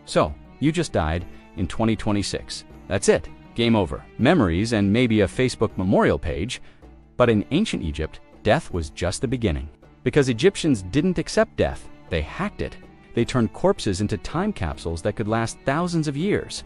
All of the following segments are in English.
So, you just died in 2026. That's it. Game over. Memories and maybe a Facebook memorial page. But in ancient Egypt, death was just the beginning. Because Egyptians didn't accept death, they hacked it. They turned corpses into time capsules that could last thousands of years.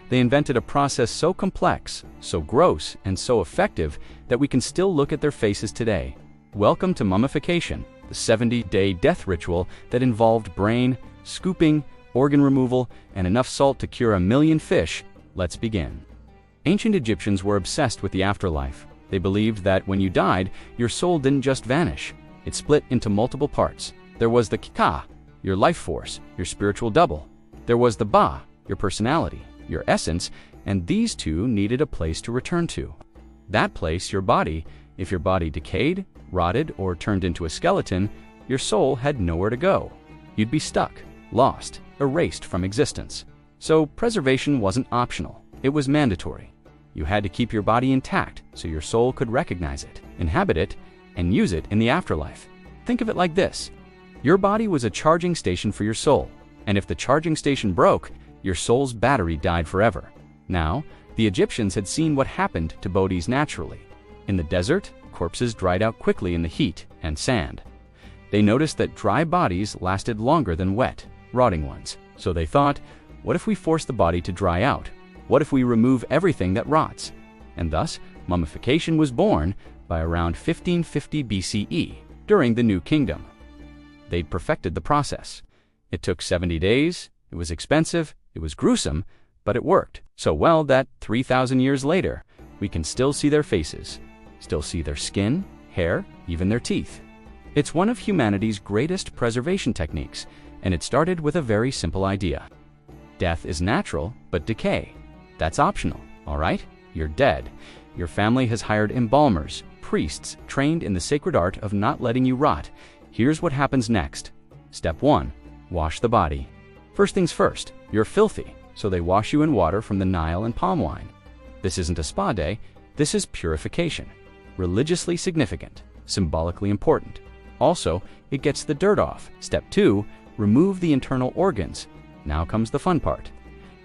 They invented a process so complex, so gross, and so effective that we can still look at their faces today. Welcome to mummification, the 70-day death ritual that involved brain, scooping, organ removal, and enough salt to cure 1 million fish. Let's begin. Ancient Egyptians were obsessed with the afterlife. They believed that when you died, your soul didn't just vanish. It split into multiple parts. There was the Ka, your life force, your spiritual double. There was the Ba, your personality, your essence, and these two needed a place to return to. That place, your body. If your body decayed, rotted, or turned into a skeleton, your soul had nowhere to go. You'd be stuck, lost, erased from existence. So preservation wasn't optional. It was mandatory. You had to keep your body intact so your soul could recognize it, inhabit it, and use it in the afterlife. Think of it like this. Your body was a charging station for your soul, and if the charging station broke, your soul's battery died forever. Now, the Egyptians had seen what happened to bodies naturally. In the desert, corpses dried out quickly in the heat and sand. They noticed that dry bodies lasted longer than wet, rotting ones. So they thought, what if we force the body to dry out? What if we remove everything that rots? And thus, mummification was born by around 1550 BCE, during the New Kingdom. They'd perfected the process. It took 70 days, it was expensive, it was gruesome, but it worked so well that 3,000 years later, we can still see their faces, still see their skin, hair, even their teeth. It's one of humanity's greatest preservation techniques, and it started with a very simple idea. Death is natural, but decay, that's optional, all right? You're dead. Your family has hired embalmers, priests trained in the sacred art of not letting you rot. Here's what happens next. Step 1. Wash the body. First things first, you're filthy, so they wash you in water from the Nile and palm wine. This isn't a spa day, this is purification. Religiously significant, symbolically important. Also, it gets the dirt off. Step 2. Remove the internal organs. Now comes the fun part.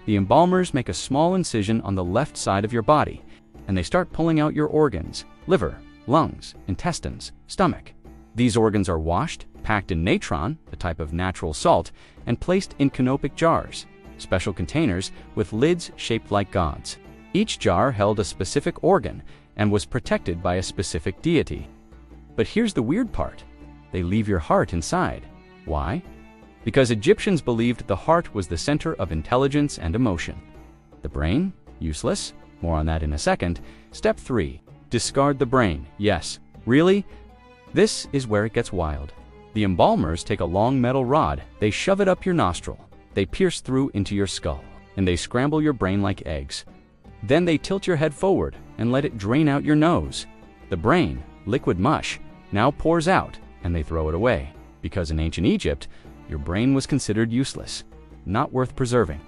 The embalmers make a small incision on the left side of your body, and they start pulling out your organs, liver, lungs, intestines, stomach. These organs are washed, packed in natron, a type of natural salt, and placed in canopic jars, special containers with lids shaped like gods. Each jar held a specific organ and was protected by a specific deity. But here's the weird part. They leave your heart inside. Why? Because Egyptians believed the heart was the center of intelligence and emotion. The brain? Useless. More on that in a second. Step 3. Discard the brain. Yes. Really? This is where it gets wild. The embalmers take a long metal rod, they shove it up your nostril, they pierce through into your skull, and they scramble your brain like eggs. Then they tilt your head forward and let it drain out your nose. The brain, liquid mush, now pours out, and they throw it away. Because in ancient Egypt, your brain was considered useless, not worth preserving.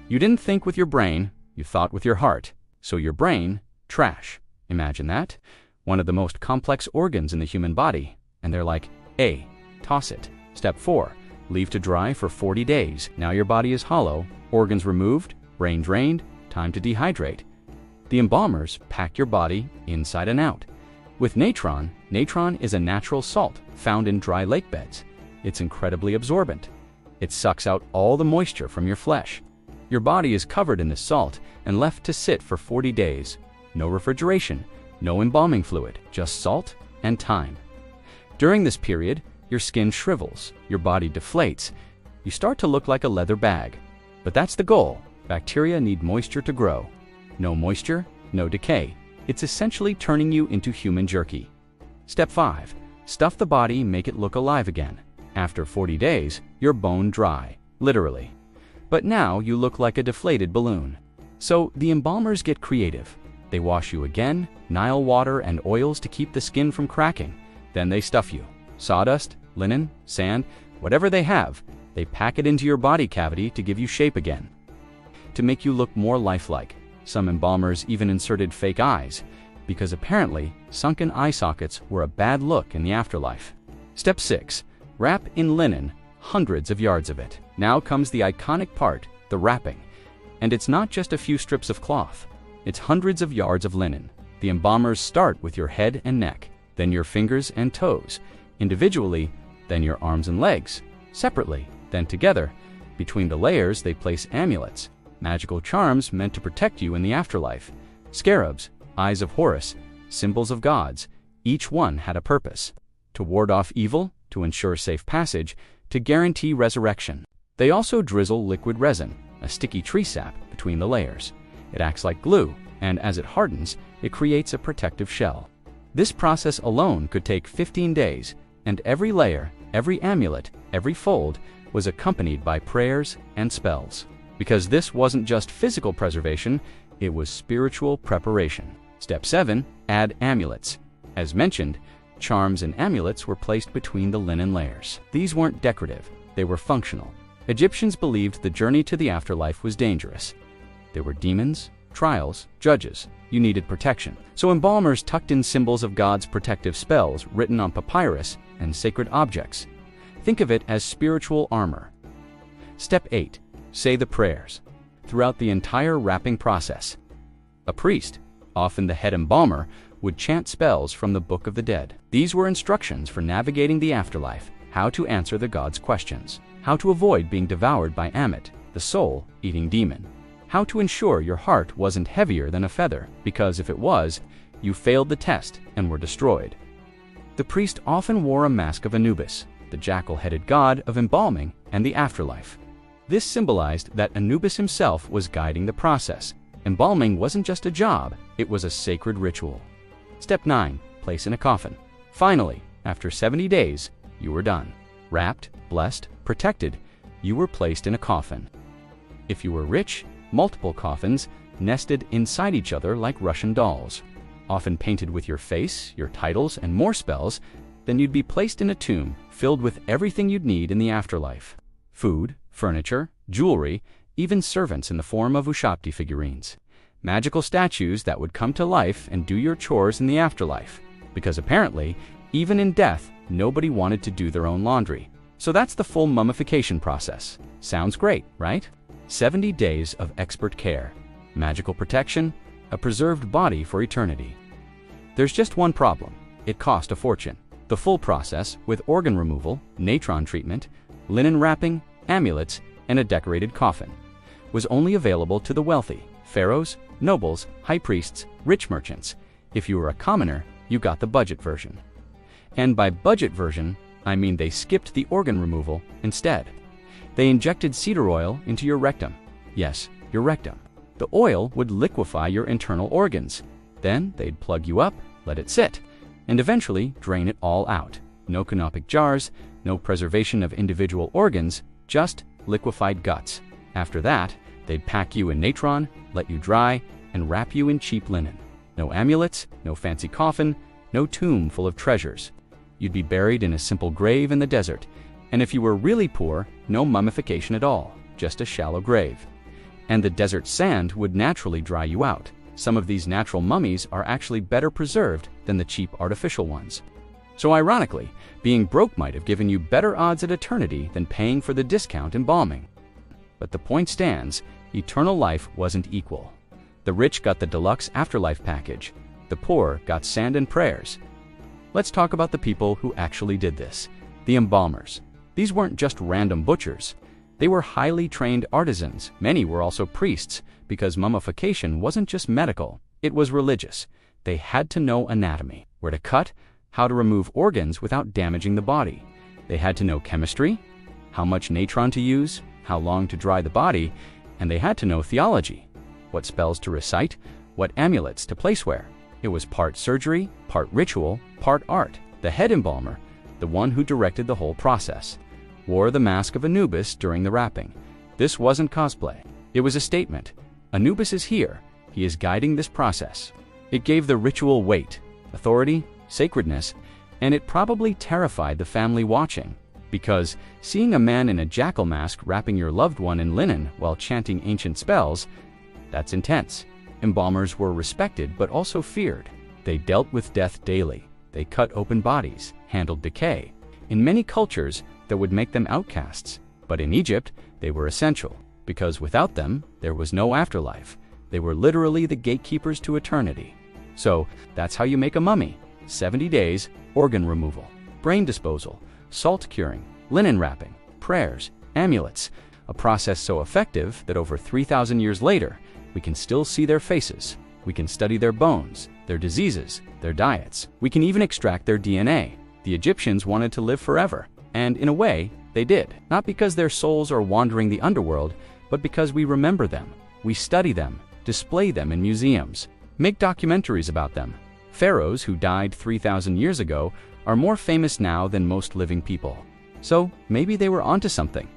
You didn't think with your brain, you thought with your heart. So your brain, trash. Imagine that. One of the most complex organs in the human body. And they're like, A, toss it. Step 4, leave to dry for 40 days. Now your body is hollow, organs removed, brain drained, time to dehydrate. The embalmers pack your body inside and out. With natron, natron is a natural salt found in dry lake beds. It's incredibly absorbent. It sucks out all the moisture from your flesh. Your body is covered in this salt and left to sit for 40 days. No refrigeration, no embalming fluid, just salt and time. During this period, your skin shrivels, your body deflates. You start to look like a leather bag. But that's the goal. Bacteria need moisture to grow. No moisture, no decay. It's essentially turning you into human jerky. Step 5. Stuff the body, make it look alive again. After 40 days, you're bone dry, literally. But now you look like a deflated balloon. So the embalmers get creative. They wash you again, Nile water and oils to keep the skin from cracking. Then they stuff you. Sawdust, linen, sand, whatever they have, they pack it into your body cavity to give you shape again. To make you look more lifelike, some embalmers even inserted fake eyes, because apparently sunken eye sockets were a bad look in the afterlife. Step 6. Wrap in linen, hundreds of yards of it. Now comes the iconic part, the wrapping. And it's not just a few strips of cloth. It's hundreds of yards of linen. The embalmers start with your head and neck, then your fingers and toes, individually, then your arms and legs, separately, then together. Between the layers, they place amulets, magical charms meant to protect you in the afterlife. Scarabs, eyes of Horus, symbols of gods. Each one had a purpose: to ward off evil, to ensure safe passage, to guarantee resurrection. They also drizzle liquid resin, a sticky tree sap, between the layers. It acts like glue, and as it hardens, it creates a protective shell. This process alone could take 15 days, and every layer, every amulet, every fold was accompanied by prayers and spells. Because this wasn't just physical preservation, it was spiritual preparation. Step 7. Add amulets. As mentioned, charms and amulets were placed between the linen layers. These weren't decorative, they were functional. Egyptians believed the journey to the afterlife was dangerous. There were demons, trials, judges. You needed protection. So embalmers tucked in symbols of God's protective spells written on papyrus and sacred objects. Think of it as spiritual armor. Step 8. Say the prayers. Throughout the entire wrapping process, a priest, often the head embalmer, would chant spells from the Book of the Dead. These were instructions for navigating the afterlife, how to answer the gods' questions, how to avoid being devoured by Ammit, the soul-eating demon, how to ensure your heart wasn't heavier than a feather, because if it was, you failed the test and were destroyed. The priest often wore a mask of Anubis, the jackal-headed god of embalming and the afterlife. This symbolized that Anubis himself was guiding the process. Embalming wasn't just a job, it was a sacred ritual. Step 9. Place in a coffin. Finally, after 70 days, you were done. Wrapped, blessed, protected, you were placed in a coffin. If you were rich, multiple coffins nested inside each other like Russian dolls, often painted with your face, your titles, and more spells. Then you'd be placed in a tomb filled with everything you'd need in the afterlife: food, furniture, jewelry, even servants in the form of Ushabti figurines. Magical statues that would come to life and do your chores in the afterlife. Because apparently, even in death, nobody wanted to do their own laundry. So that's the full mummification process. Sounds great, right? 70 days of expert care, magical protection, a preserved body for eternity. There's just one problem. It cost a fortune. The full process, with organ removal, natron treatment, linen wrapping, amulets, and a decorated coffin, was only available to the wealthy: pharaohs, nobles, high priests, rich merchants. If you were a commoner, you got the budget version. And by budget version, I mean they skipped the organ removal instead. They injected cedar oil into your rectum. Yes, your rectum. The oil would liquefy your internal organs. Then they'd plug you up, let it sit, and eventually drain it all out. No canopic jars, no preservation of individual organs, just liquefied guts. After that, they'd pack you in natron, let you dry, and wrap you in cheap linen. No amulets, no fancy coffin, no tomb full of treasures. You'd be buried in a simple grave in the desert, and if you were really poor, no mummification at all, just a shallow grave. And the desert sand would naturally dry you out. Some of these natural mummies are actually better preserved than the cheap artificial ones. So ironically, being broke might have given you better odds at eternity than paying for the discount embalming. But the point stands, eternal life wasn't equal. The rich got the deluxe afterlife package. The poor got sand and prayers. Let's talk about the people who actually did this. The embalmers. These weren't just random butchers. They were highly trained artisans. Many were also priests, because mummification wasn't just medical, it was religious. They had to know anatomy, where to cut, how to remove organs without damaging the body. They had to know chemistry, how much natron to use, how long to dry the body, and they had to know theology, what spells to recite, what amulets to place where. It was part surgery, part ritual, part art. The head embalmer, the one who directed the whole process, wore the mask of Anubis during the wrapping. This wasn't cosplay. It was a statement. Anubis is here. He is guiding this process. It gave the ritual weight, authority, sacredness, and it probably terrified the family watching, because seeing a man in a jackal mask wrapping your loved one in linen while chanting ancient spells, that's intense. Embalmers were respected but also feared. They dealt with death daily. They cut open bodies, handled decay. In many cultures, that would make them outcasts, but in Egypt, they were essential. because without them, there was no afterlife. They were literally the gatekeepers to eternity. So, that's how you make a mummy. 70 days, organ removal, brain disposal, salt curing, linen wrapping, prayers, amulets, a process so effective that over 3,000 years later, we can still see their faces. We can study their bones, their diseases, their diets. We can even extract their DNA. The Egyptians wanted to live forever, and in a way, they did. Not because their souls are wandering the underworld, but because we remember them. We study them, display them in museums, make documentaries about them. Pharaohs who died 3,000 years ago are more famous now than most living people. So maybe they were onto something.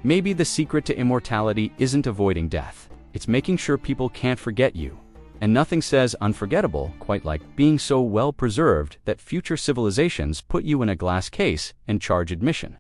Maybe the secret to immortality isn't avoiding death. It's making sure people can't forget you. And nothing says unforgettable quite like being so well preserved that future civilizations put you in a glass case and charge admission.